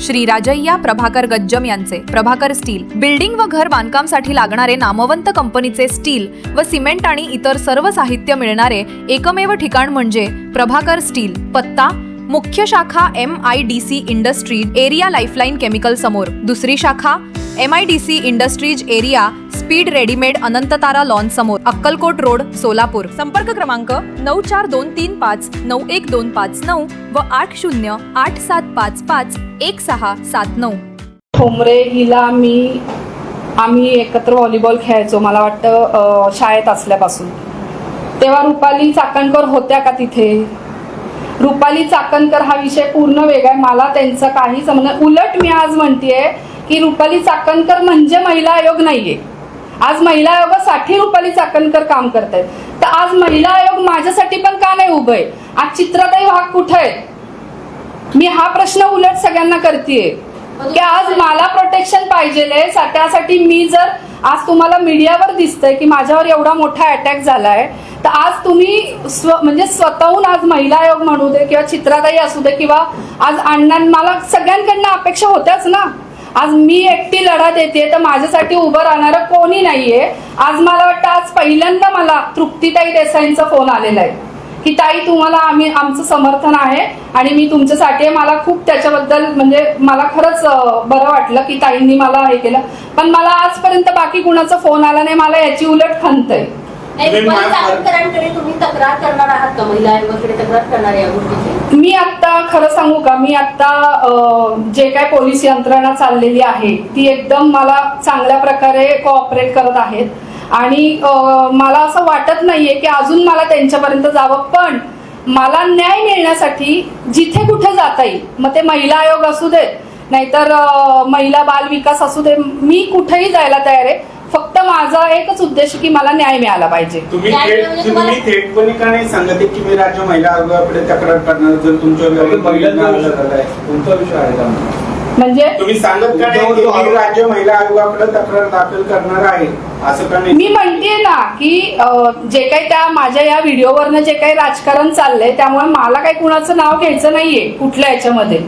श्री राजय्या प्रभाकर गज्जम यांचे Prabhakar steel building व घर बांधकामसाठी लागणारे नामवंत कंपनीचे स्टील व सिमेंट आणि इतर सर्व साहित्य मिळणारे एकमेव ठिकाण म्हणजे प्रभाकर स्टील। पत्ता मुख्य शाखा MIDC industries area lifeline chemical समोर, दुसरी शाखा MIDC industries area speed readymade Anantatara lawn समोर, अक्कलकोट रोड, सोलापूर। संपर्क क्रमांक 9423591259 व 8087551679। ठोंबरे हिला आम्ही एकत्र व्हॉलीबॉल खेळायचो, मला वाटतं शाळेत असल्यापासून। तेव्हा रुपाली चाकणकर होत्या का तिथे? रुपाली चाकणकर हा विषय पूर्ण वेगळा आहे, मला त्यांचं काही संबंध। उलट मी आज म्हणतेय की रुपाली चाकणकर म्हणजे महिला आयोग नाहीये। आज महिला आयोगासाठी रुपाली चाकणकर काम करतायत, तर आज महिला आयोग माझ्यासाठी पण का नाही उभं आहे? आज चित्राताई वाघ कुठे आहे? मी हा प्रश्न उलट सगळ्यांना करतेय की आज मला प्रोटेक्शन पाहिजे। त्यासाठी मी जर आज तुम्हाला मीडियावर दिसतंय की माझ्यावर एवढा मोठा अटॅक झालाय, तर आज तुम्ही म्हणजे स्वतःहून आज महिला आयोग म्हणू दे किंवा चित्राताई असू दे किंवा आज अण्णा, मला सगळ्यांकडनं अपेक्षा होत्याच ना। आज मी एकटी लढा देते तर माझ्यासाठी उभं राहणारं कोणी नाहीये। आज मला वाटतं आज पहिल्यांदा मला तृप्तीताई देसाईंचा फोन आलेला आहे की ताई तुम्हाला आमचं समर्थन आहे आणि मी तुमच्यासाठी। मला खूप त्याच्याबद्दल म्हणजे मला खरंच बरं वाटलं की ताईंनी मला हे केलं, पण मला आजपर्यंत बाकी कुणाचा फोन आला नाही। मला याची उलट खंत आहे। तुम्ही तक्रार करणार आहात का? महिला आयोगाकडे तक्रार करणार या गोष्टीची? मी आता खरं सांगू का, मी आता जे काय पोलीस यंत्रणा चाललेली आहे ती एकदम मला चांगल्या प्रकारे कोऑपरेट करत आहेत आणि मला असं वाटत नाहीये की अजून मला त्यांच्यापर्यंत जावं, पण मला न्याय मिळण्यासाठी जिथे कुठे जाता येईल, मग ते महिला आयोग असू देत नाहीतर महिला बाल विकास असू दे, मी कुठेही जायला तयार आहे। फक्त माझा एकच उद्देश की मला न्याय मिळाला पाहिजे। तुम्ही थेटपणे का नाही सांगत की मी राज्य महिला आयोगाकडे तक्रार करणार जर तुमच्यावर तुमचा विषय आहे का? म्हणजे तुम्ही सांगत का नाही की मी राज्य महिला आयोगाकडे तक्रार दाखल करणार आहे असं का नाही? मी म्हणतेय ना की जे काही त्या माझ्या या व्हिडिओवरनं जे काही राजकारण चाललंय त्यामुळे मला काही कुणाचं नाव घ्यायचं नाहीये कुठल्या याच्यामध्ये,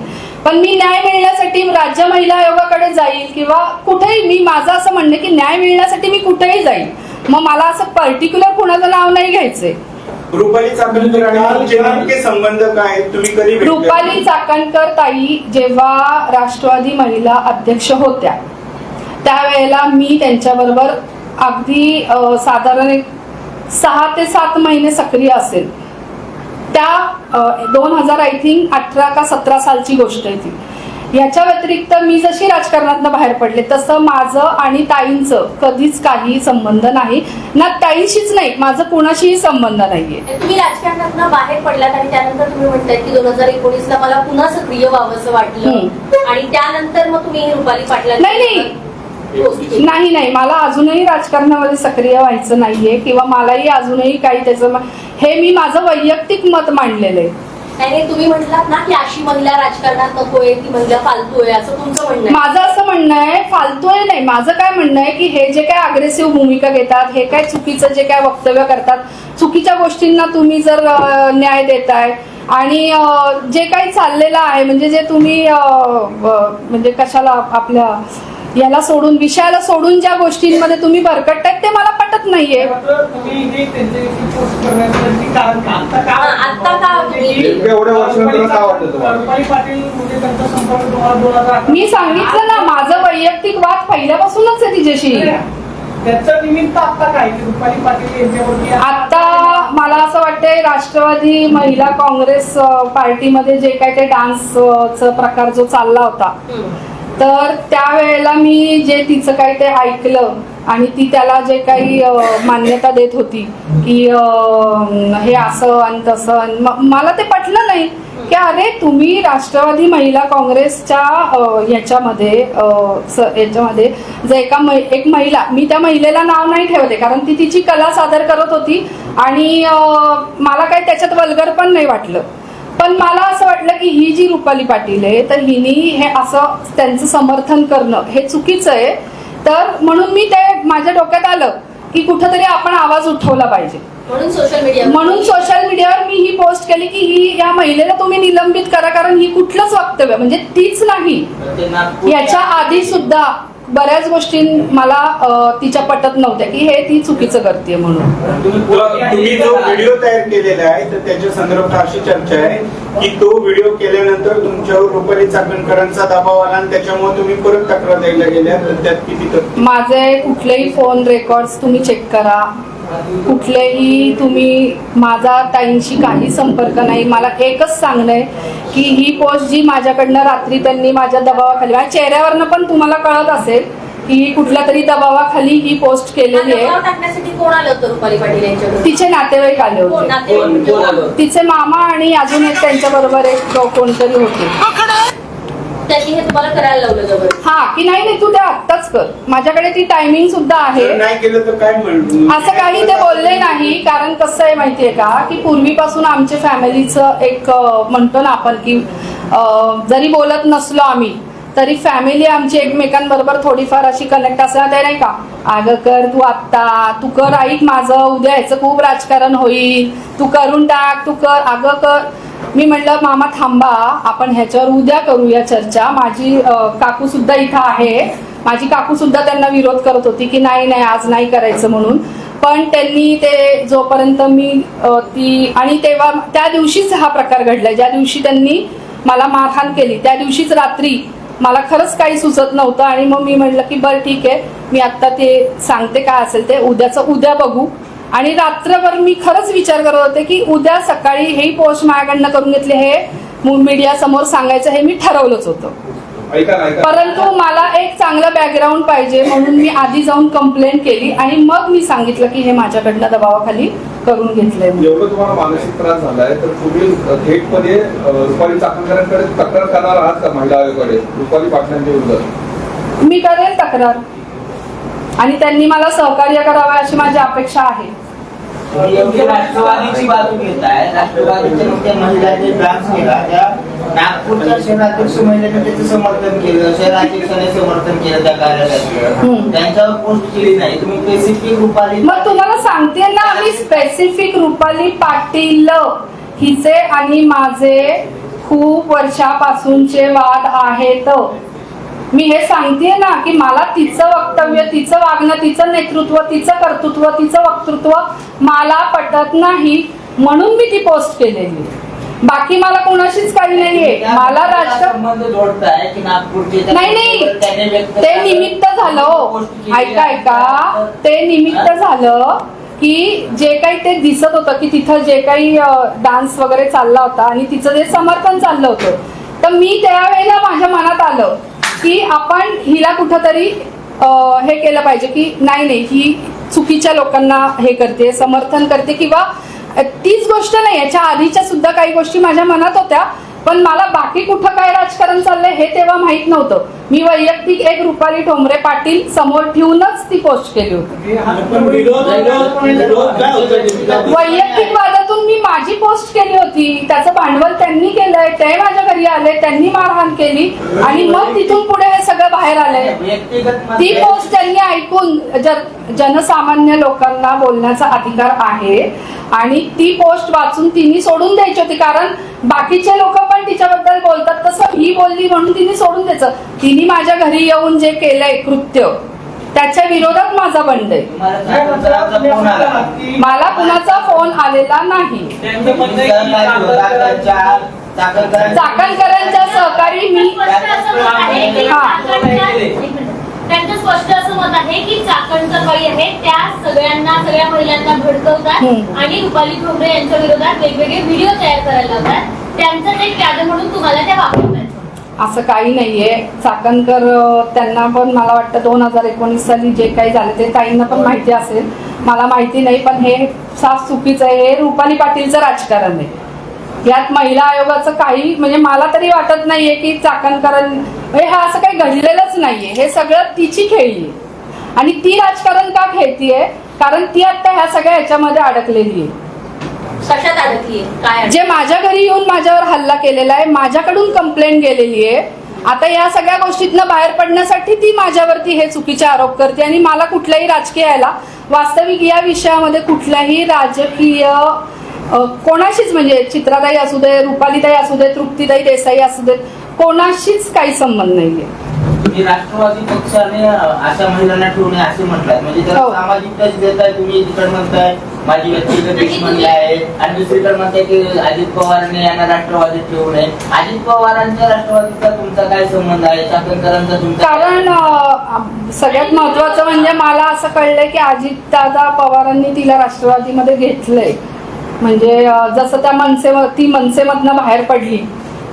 पण मी न्याय मिळण्यासाठी राज्य महिला आयोगाकडे जाईल किंवा कुठेही। मी माझं असं म्हणणं की न्याय मिळण्यासाठी मी कुठेही जाईल, मग मला असं पर्टिक्युलर कुणाचं नाव नाही घ्यायचंय। रुपाली चाकणकर आणि तुमचे नेमके संबंध काय? तुम्ही कधी भेटले? रुपाली चाकणकर ताई जेव्हा राष्ट्रवादी महिला अध्यक्ष होत्या त्यावेळेला मी त्यांच्याबरोबर अगदी साधारण 6 ते 7 महिने सक्रिय असेल। त्या 2018 का 17 सालची गोष्ट आहे ती। याच्या व्यतिरिक्त मी जशी राजकारणातून बाहेर पडले तसं माझं आणि ताईंचं कधीच काही संबंध नाही ना, ताईंशीच नाही, माझं कुणाशीही संबंध नाहीये। तुम्ही राजकारणातून बाहेर पडलात आणि त्यानंतर तुम्ही म्हणताय की 2019ला मला पुन्हा सक्रिय व्हावंसं वाटलं आणि त्यानंतर मग तुम्ही रुपाली पाटला नाही, मला अजूनही राजकारणामध्ये सक्रिय व्हायचं नाहीये किंवा मलाही अजूनही काही त्याचं हे मी माझं वैयक्तिक मत मांडलेलं आहे। नाही, तुम्ही म्हटलात ना की अशी महिला राजकारणात नकोय, ती महिला फालतू आहे असं तुमचं म्हणणं आहे? माझं असं म्हणणं आहे फालतू आहे नाही, माझं काय म्हणणं आहे की हे जे काय अग्रेसिव्ह भूमिका घेतात, हे काय चुकीचं जे काय वक्तव्य करतात, चुकीच्या गोष्टींना तुम्ही जर न्याय देताय आणि जे काही चाललेलं आहे म्हणजे जे तुम्ही म्हणजे कशाला आपल्या याला सोडून विषयाला सोडून ज्या गोष्टींमध्ये तुम्ही भरकटतायत ते मला पटत नाहीये। मी सांगितलं ना माझं वैयक्तिक वाद पहिल्यापासूनच आहे तिच्याशी। आता मला असं वाटतंय राष्ट्रवादी महिला काँग्रेस पार्टीमध्ये जे काही ते डान्सचा प्रकार जो चालला होता, तर त्यावेळेला मी जे तिचं काही ते ऐकलं आणि ती त्याला जे काही मान्यता देत होती की हे असं आणि तसं, मला ते पटलं नाही की अरे तुम्ही राष्ट्रवादी महिला काँग्रेसच्या याच्यामध्ये जे एक महिला, मी त्या महिलेला नाव नाही ठेवते कारण ती तिची कला सादर करत होती आणि मला काही त्याच्यात वल्गर पण नाही वाटलं, पण मला असं वाटलं की ही जी रुपाली पाटील आहे तर हिनी हे असं त्यांचं समर्थन करणं हे चुकीचं आहे। तर म्हणून मी ते माझ्या डोक्यात आलं की कुठंतरी आपण आवाज उठवला पाहिजे। म्हणून सोशल मीडियावर मी ही पोस्ट केली की ही या महिलेला तुम्ही निलंबित करा, कारण ही कुठलंच वक्तव्य म्हणजे तीच नाही, याच्या आधी सुद्धा बऱ्याच गोष्टी मला तिच्या पटत नव्हत्या की हे ती चुकीचं करते म्हणून. तुम्ही जो व्हिडिओ तयार केलेला आहे तर त्याच्या संदर्भात अशी चर्चा आहे की तो व्हिडिओ केल्यानंतर तुमच्यावर रुपाली चाकणकरांचा दबाव आला आणि त्याच्यामुळे तुम्ही परत तक्रार द्यायला गेल्या, तर त्यात किती तथ्य? माझे कुठलेही फोन रेकॉर्ड्स तुम्ही चेक करा, कुठलेही तुम्ही माझा ताईंशी काही संपर्क नाही. मला एकच सांगणं आहे की ही पोस्ट जी माझ्याकडनं रात्री त्यांनी माझ्या दबावाखाली, माझ्या चेहऱ्यावरनं पण तुम्हाला कळत असेल की ही कुठल्या तरी दबावाखाली ही पोस्ट केलेली आहे. टाकण्यासाठी कोण आलं होतं रुपाली पाटील यांच्याकडे? तिचे नातेवाईक आले होते, तिचे मामा आणि अजून एक त्यांच्या बरोबर एक कोणतरी होते. त्यांनी हे तुम्हाला करायला लावलं जवळ? हा की नाही तू ते आत्ताच कर, माझ्याकडे ती टायमिंग सुद्धा आहे. नाही केलं तर काय असं काही ते बोलले नाही, कारण कसं आहे माहितीये का की पूर्वीपासून आमच्या फॅमिलीचं एक म्हणतो ना आपण की जरी बोलत नसलो आम्ही तरी फॅमिली आमची एकमेकांबरोबर थोडीफार अशी कनेक्ट असणार, ते नाही का अगं कर तू आत्ता, तू कर ऐक माझं, उद्या ह्याचं खूप राजकारण होईल, तू करून टाक, तू कर, अगं कर. मी म्हटलं मामा थांबा, आपण ह्याच्यावर उद्या करूया चर्चा. माझी काकू सुद्धा इथं आहे, माझी काकू सुद्धा त्यांना विरोध करत होती की नाही आज नाही करायचं म्हणून, पण त्यांनी ते जोपर्यंत मी ती आणि तेव्हा त्या दिवशीच हा प्रकार घडलाय, ज्या दिवशी त्यांनी मला मारहाण केली त्या दिवशीच रात्री मला खरंच काही सुचत नव्हतं आणि मग मी म्हटलं की बरं ठीक आहे, मी आत्ता ते सांगते काय असेल ते, उद्याचं उद्या बघू. आणि रात्रभर मी खरंच विचार करत होते की उद्या सकाळी हे पोस्ट माझ्याकडनं करून घेतले, हे मीडिया समोर सांगायचं हे मी ठरवलंच होतं. परंतु मला एक चांगलं बॅकग्राऊंड पाहिजे म्हणून मी आधी जाऊन कंप्लेंट केली आणि मग मी सांगितलं की हे माझ्याकडनं दबावाखाली करून घेतलंय. एवढं तुम्हाला मानसिक त्रास झालाय तर तुम्ही थेटमध्ये रुपाली चाकणकरांकडे तक्रार करणार आहात का? महिला आयोगाकडे रुपाली पाटलांच्या विरोधात मी करेल तक्रार आणि त्यांनी मला सहकार्य करावे अशी माझी अपेक्षा आहे. राष्ट्रवादीची बाजू घेत आहे, राष्ट्रवादीच्या महिलांनी डान्स केला, त्या नागपूरच्या शहराध्यक्ष महिलेने त्याचं समर्थन केलं, शहराध्यक्षाने समर्थन केलं त्या कार्यालयाचं, त्यांच्यावर पोस्ट केली नाही. तुम्ही स्पेसिफिक रुपाली, मग तुम्हाला सांगते ना मी स्पेसिफिक रुपाली पाटील हिचे आणि माझे खूप वर्षापासूनचे वाद आहेत. मी हे सांगतेय ना की मला तिचं वक्तव्य, तिचं वागणं, तिचं नेतृत्व, तिचं कर्तृत्व, तिचं वक्तृत्व मला पटत नाही म्हणून मी ती पोस्ट केलेली. बाकी मला कोणाशीच काही नाहीये. मला संबंध जोडताय की नागपूरचे नाही ते निमित्त झालं, ऐका ते निमित्त झालं की जे काही ते दिसत होतं की तिथं जे काही डान्स वगैरे चालला होता आणि तिचं जे समर्थन चाललं होतं, तर मी त्यावेळेला माझ्या मनात आलं की आपण हिला कुठंतरी हे केलं पाहिजे की नाही ही चुकीच्या लोकांना हे करते, समर्थन करते, किंवा तीच गोष्ट नाही याच्या आधीच्या सुद्धा काही गोष्टी माझ्या मनात होत्या, पण मला बाकी कुठं काय राजकारण चाललंय हे तेव्हा माहित नव्हतं. मी वैयक्तिक एक रुपाली ठोंबरे पाटील समोर ठेवूनच ती पोस्ट केली होती. वैयक्तिक वादातून मी माझी पोस्ट केली होती, त्याचं भांडवल त्यांनी केलंय, ते माझ्या घरी आले, त्यांनी मारहाण केली आणि मग तिथून पुढे हे सगळं बाहेर आलंय. ती पोस्ट त्यांनी ऐकून जनसामान्य लोकांना बोलण्याचा अधिकार आहे आणि ती पोस्ट वाचून तिने सोडून द्यायची होती, कारण बाकीचे लोक पण तिच्याबद्दल बोलतात तसं ही बोलली म्हणून तिने सोडून द्यायचं. तिने माझ्या घरी येऊन जे केलंय कृत्य त्याच्या विरोधात माझा बंड आहे. मला कुणाचा फोन आलेला नाही. चाकणकरांच्या सहकारी मी त्यांचं स्पष्ट असं मत आहे की चाकणकर बाई आहे त्या सगळ्या महिलांना भडकवतात आणि रुपाली ठोंबरे यांच्या विरोधात वेगवेगळे व्हिडिओ तयार करायला लावतात, त्यांचं एक कॅडर म्हणून तुम्हाला त्या वापरतात. असं काही नाहीये. चाकणकर त्यांना पण मला वाटतं 2019 साली जे काही झाले ते ताईंना पण माहिती असेल, मला माहिती नाही, पण हे साफ चुकीचं आहे. हे रुपाली पाटीलचं राजकारण आहे. यात महिला आयोगाचं काही म्हणजे मला तरी वाटत नाहीये की चाकणकरांनी हे असं काही घडलेलंच नाहीये. हे सगळं तिची खेळी आहे आणि ती राजकारण का खेळतीये, कारण ती आता ह्या सगळ्या ह्याच्यामध्ये अडकलेली आहे. कशात अडकली काय? जे माझ्या घरी येऊन माझ्यावर हल्ला केलेला आहे, माझ्याकडून कंप्लेंट गेलेली आहे, आता या सगळ्या गोष्टीतनं बाहेर पडण्यासाठी ती माझ्यावरती हे चुकीचे आरोप करते आणि मला कुठल्याही राजकीय यायला वास्तविक या विषयामध्ये कुठल्याही राजकीय कोणाशीच म्हणजे चित्राताई असू दे, रुपालीताई असू दे, तृप्तीताई देसाई असू देत, कोणाशीच काही संबंध नाहीये. तुम्ही राष्ट्रवादी पक्षाने अशा महिलांना ठेवणे असे म्हटलात, म्हणजे जर हो. सामाजिक टच देताय तुम्ही, तिकडे म्हणताय माझी व्यक्तिगत दुश्मनी आहे, आणि दुसरीकडे म्हणताय की अजित पवारांनी यांना राष्ट्रवादीत ठेवू नये. अजित पवारांच्या राष्ट्रवादीचा तुमचा काय संबंध आहे? चाकणकरांचा तुमचा? कारण सगळ्यात महत्वाचं म्हणजे मला असं कळलंय की अजितदादा पवारांनी तिला राष्ट्रवादीमध्ये घेतलंय. म्हणजे जसं त्या ती मनसेमधनं बाहेर पडली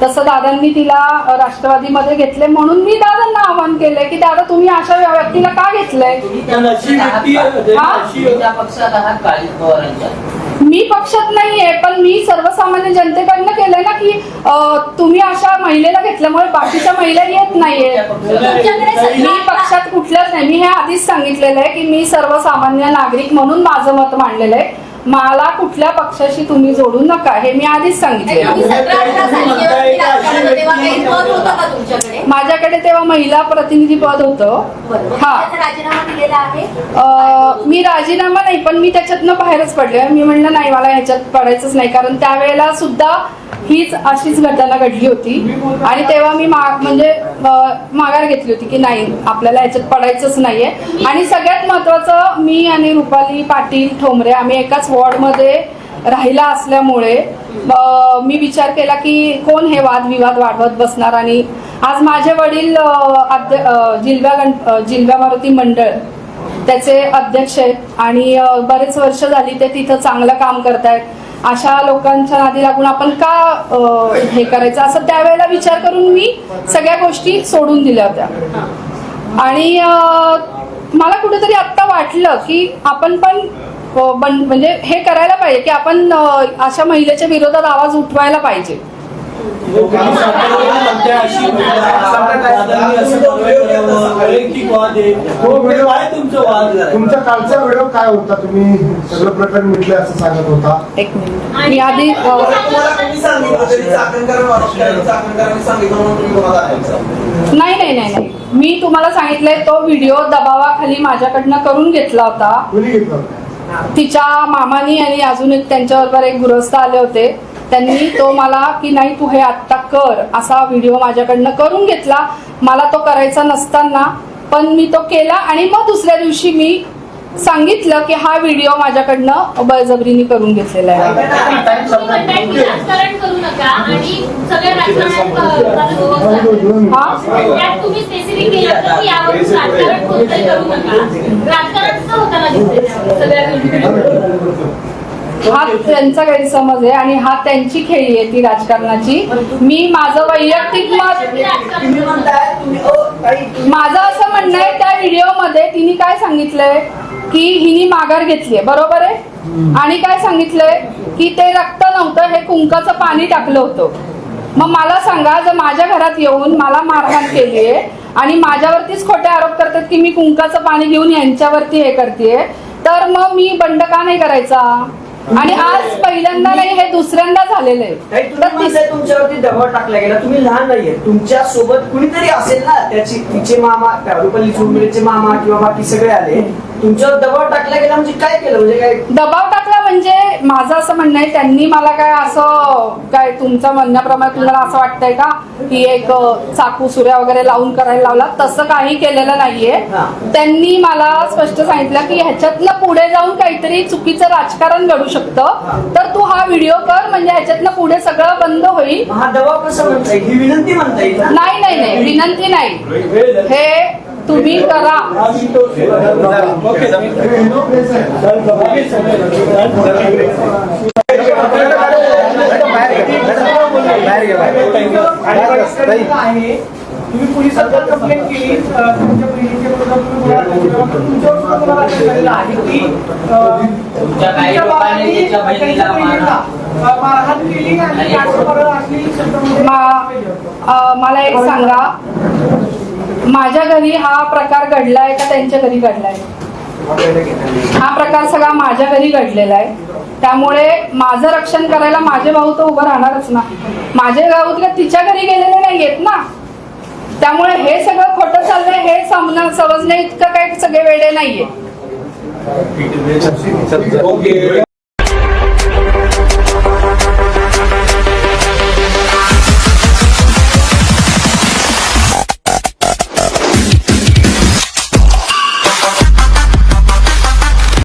तसं दादांनी तिला राष्ट्रवादीमध्ये घेतले. म्हणून मी दादांना आवाहन केलंय की दादा तुम्ही अशा व्यक्तीला का घेतलंय? तुम्ही त्या पक्षात आहात का अजित पवारांच्या? मी पक्षात नाहीये, पण मी सर्वसामान्य जनतेकडनं केलंय ना की तुम्ही अशा महिलेला घेतल्यामुळे बाकीच्या महिला येत नाहीये. मी पक्षात कुठल्याच नाही. मी हे आधीच सांगितलेलं आहे की मी सर्वसामान्य नागरिक म्हणून माझं मत मांडलेलं आहे. मला कुठल्या पक्षाशी तुम्ही जोडू नका हे मी आधीच सांगितलेलं. तुम्ही 17-18 साली जेव्हा तुम्ही राजकारणात होते, तेव्हा काही पद होतं का तुमच्याकडे? माझ्याकडे तेव्हा महिला प्रतिनिधी पद होतं. बरोबर. हा. त्याचा राजीनामा दिलेला आहे? मी राजीनामा नाही, पण मी त्याच्यातनं बाहेरच पडले. मी म्हणलं नाही मला ह्याच्यात पडायचंच नाही, कारण त्यावेळेला सुद्धा हीच अशीच घटना घडली होती आणि तेव्हा मी म्हणजे माघार घेतली होती की नाही आपल्याला ह्याच्यात पडायचंच नाहीये. आणि सगळ्यात महत्वाचं मी आणि रुपाली पाटील ठोंबरे आम्ही एकाच वॉर्डमध्ये राहिला असल्यामुळे मी विचार केला की कोण हे वादविवाद वाढवत बसणार. आणि आज माझे वडील जिल्हा मारुती मंडळ त्याचे अध्यक्ष आहेत आणि बरेच वर्ष झाली ते तिथं चांगलं काम करतायत. अशा लोकांच्या नादी लागून आपण का हे करायचं असं त्यावेळेला विचार करून मी सगळ्या गोष्टी सोडून दिल्या होत्या. आणि मला कुठेतरी आत्ता वाटलं की आपण पण म्हणजे हे करायला पाहिजे की आपण अशा महिलेच्या विरोधात आवाज उठवायला पाहिजे. तुमचा कालचा व्हिडिओ काय होता? तुम्ही सगळं प्रकरण मिटले असं सांगत होता. एक मिनिट मी आधी नाही नाही नाही नाही मी तुम्हाला सांगितलंय तो व्हिडिओ दबावाखाली माझ्याकडनं करून घेतला होता. कोणी घेतला होता? तिच्या मामानी आणि अजून एक त्यांच्याबरोबर एक गृहस्थ आले होते. त्यांनी तो मला की नाही तू हे आत्ता कर असा व्हिडिओ माझ्याकडनं करून घेतला. मला तो करायचा नसताना पण मी तो केला. आणि मग दुसऱ्या दिवशी मी सांगितलं की हा व्हिडिओ माझ्याकडनं बळजबरीने करून घेतलेला आहे. तुम्ही म्हणताय की राजकारण करू नका आणि सगळ्या राजकारणात त्यात तुम्ही स्पेसिफिक केलं की यावरून राजकारण कोणतंही करू नका. राजकारणच होताना दिसते सगळ्या. हा त्यांचा गैरसमज आहे आणि हा त्यांची खेळी आहे ती राजकारणाची. मी माझं वैयक्तिक मत माझं असं म्हणणं आहे त्या व्हिडिओमध्ये तिने काय सांगितलंय की हिने माघार घेतलीये बरोबर आहे. आणि काय सांगितलंय की ते रक्त नव्हतं हे कुंकाचं पाणी टाकलं होतं. मग मला सांगा जर माझ्या घरात येऊन मला मारहाण केलीये आणि माझ्यावरतीच खोटे आरोप करतात की मी कुंकाचं पाणी घेऊन यांच्यावरती हे करतेय तर मग मी बंड का नाही करायचा? आणि आज पहिल्यांदा नाही हे दुसऱ्यांदा झालेलं आहे. तुमच्यावरती दबाव टाकला गेला. तुम्ही लहान नाहीये, तुमच्या सोबत कुणीतरी असेल ना, तिचे मामा रुपाली चौधरीचे मामा किंवा बाकी सगळे आले तुमच्यावर दबाव टाकला गेला. म्हणजे काय केलं? म्हणजे काय दबाव टाकला म्हणजे माझं असं म्हणणं आहे त्यांनी मला काय असं काय तुमच्या म्हणण्याप्रमाणे तुम्हाला असं वाटतंय का की एक चाकू सुऱ्या वगैरे लावून करायला लावला? तसं काही केलेलं नाहीये. त्यांनी मला स्पष्ट सांगितलं की ह्याच्यातलं पुढे जाऊन काहीतरी चुकीचं राजकारण घडू शकतं तर तू हा व्हिडिओ कर म्हणजे ह्याच्यातलं पुढे सगळं बंद होईल. हा दबाव कसं म्हणता येईल? ही विनंती म्हणता येईल? नाही नाही नाही विनंती नाही, हे तुम्ही करा. तुम्ही पोलिसात कंप्लेंट केली तुमच्या बहिणीच्या मारहाण केली आणि मला एक सांगा माझ्या घरी हा प्रकार घडलाय का त्यांच्या घरी घडलाय? हा प्रकार सगळा माझ्या घरी घडलेला आहे. त्यामुळे माझं रक्षण करायला माझे भाऊ तर उभं राहणारच ना. माझे भाऊ तिच्या घरी गेलेले नाहीयेत ना. त्यामुळे हे सगळं खोटं चाललंय हे समजणे इतकं काही सगळे वेडे नाहीये. ओके